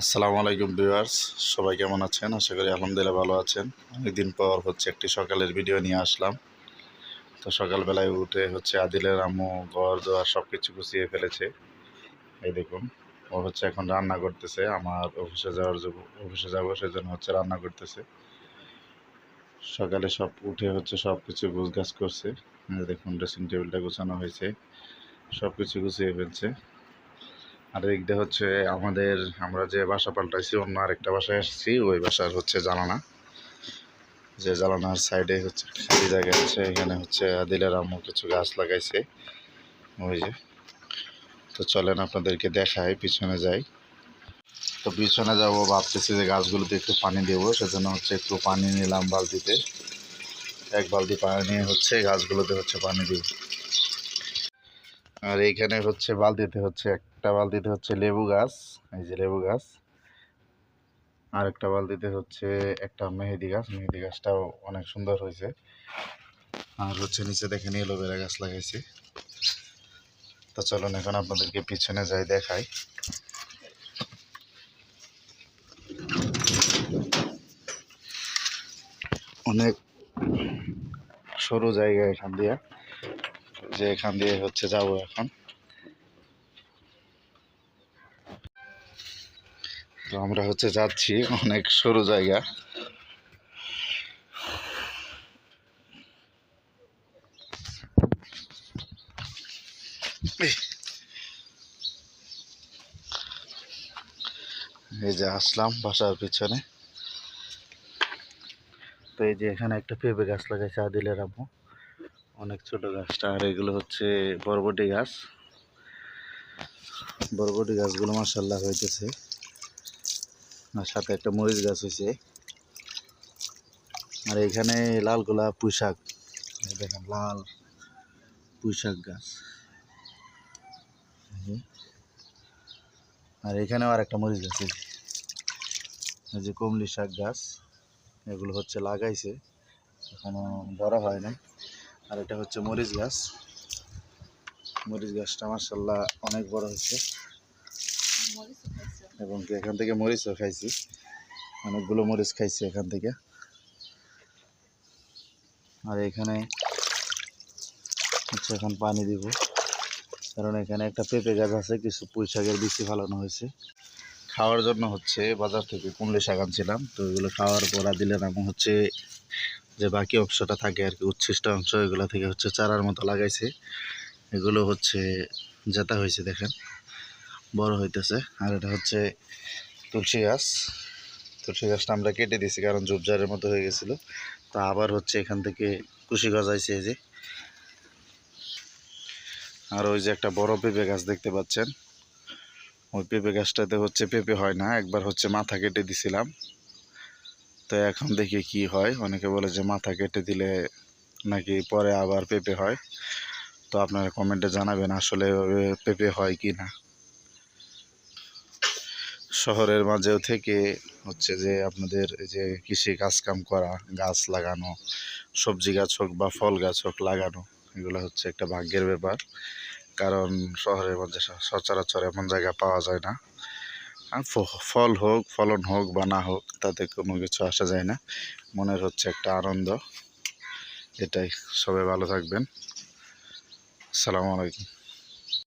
আসসালামু আলাইকুম ভিউয়ার্স, সবাই কেমন আছেন? আশা করি আলহামদুলিল্লাহ ভালো আছেন। অনেকদিন পর একটি সকালের ভিডিও নিয়ে আসলাম। তো সকালবেলায় উঠে আদিলের আম্মু ঘর দুয়ার সব কিছু গুছিয়ে ফেলেছে। এই দেখুন, ও এখন রান্না করতেছে। আমার অফিসে যাবো সেজন্য রান্না করতেছে। সকালে সব উঠে সব কিছু গুছগাছ করছে। এই দেখুন, ড্রেসিং টেবিলটা গোছানো হয়েছে, সব কিছু গুছিয়ে ফেলছে। আর এদিক দিয়ে আমরা যে বাসা পাল্টাইছি, অন্য আরেকটা বাসায় এসেছি। ওই বাসার জানালা, যে জানালার সাইডে খালি জায়গা আছে, এখানে আদিলের আম্মু কিছু গাছ লাগাইছে। ওই যে, তো চলেন আপনাদেরকে দেখাই, পিছনে যাই। তো পিছনে যাবো, ভাবতেছি যে গাছগুলোতে একটু পানি দেবো, সেজন্য একটু পানি নিলাম বালতিতে। এক বালতি পানি নিয়ে গাছগুলোতে পানি দিব। আর এইখানে বালতিতে একটা বালতিতে লেবু গাছ, এই যে লেবু গাছ। আর একটা বালতিতে একটা মেহেদি গাছটাও অনেক সুন্দর হয়েছে। আর নিচে দেখেন এলোভেরা গাছ লাগাইছি। তো চলুন এখন আপনাদেরকে পিছনে যাই, দেখাই। অনেক সরু জায়গা এখান দিয়ে, যাবো এখন। তো আমরা যাচ্ছি, অনেক সরু জায়গা। এই যে আসলাম বাসার পিছনে। তো এই যে এখানে একটা পেঁপে গাছ লাগাইছে আদিলের আম্মু, অনেক ছোট গাছটা। আর এগুলো বরবটি গাছ। বরবটি গাছগুলো মাশাআল্লাহ হইতেছে। আর সাথে একটা মরিচ গাছ হয়েছে। আর এখানে লাল গোলাপ পুঁইশাক, দেখেন লাল পুঁইশাক গাছ। আর এখানেও আর একটা মরিচ গাছ, এই যে কমলি শাক গাছ। এগুলো লাগাইছে, এখনো বড় হয় নাই। আর এটা মরিচ গাছ। মরিচ গাছটা মাশাআল্লাহ অনেক বড় হয়েছে, এবং এখান থেকে মরিচও খাইছি, অনেকগুলো মরিচ খাইছি এখান থেকে। আর এখানে এখন পানি দিব, কারণ এখানে একটা পেঁপে গাছ আছে, কিছু পুঁই শাকের বিচি ফেলানো হয়েছে। খাওয়ার জন্য বাজার থেকে কুমড়ো শাক আনছিলাম। তো এগুলো খাওয়ার পর দিলেন এবং যে বাকি অংশটা থাকে আর কি, উচ্ছিষ্ট অংশ, এগুলো থেকে চারার মতো লাগাইছে। এগুলো জেতা হয়েছে, দেখেন বড় হইতেছে। আর এটা তুলসী গাছ। তুলসী গাছটা আমরা কেটে দিয়েছি, কারণ ঝোপঝাড়ের মতো হয়ে গেছিলো। তো আবার এখান থেকে কুশি গজাইছে, এই যে। আর ওই যে একটা বড় পেঁপে গাছ দেখতে পাচ্ছেন, ওই পেঁপে গাছটাতে পেঁপে হয় না। একবার মাথা কেটে দিছিলাম, তো এখন দেখি কি হয়। অনেকে বলে যে মাথা কেটে দিলে নাকি পরে আবার পেঁপে হয়। তো আপনারা কমেন্টে জানাবেন আসলে পেঁপে হয় কি না। শহরের মাঝেও থেকে যে আপনাদের এই যে কৃষি কাজকাম করা, গাছ লাগানো, সবজি গাছ হোক বা ফল গাছ হোক লাগানো, এগুলো একটা ভাগ্যের ব্যাপার। কারণ শহরের মধ্যে সচরাচর এমন জায়গা পাওয়া যায় না। আর ফল হোক, ফলন হোক বা না হোক, তাতে কোনো কিছু আসা যায় না। মনের একটা আনন্দ, এটাই। সবাই ভালো থাকবেন। আসসালামু আলাইকুম।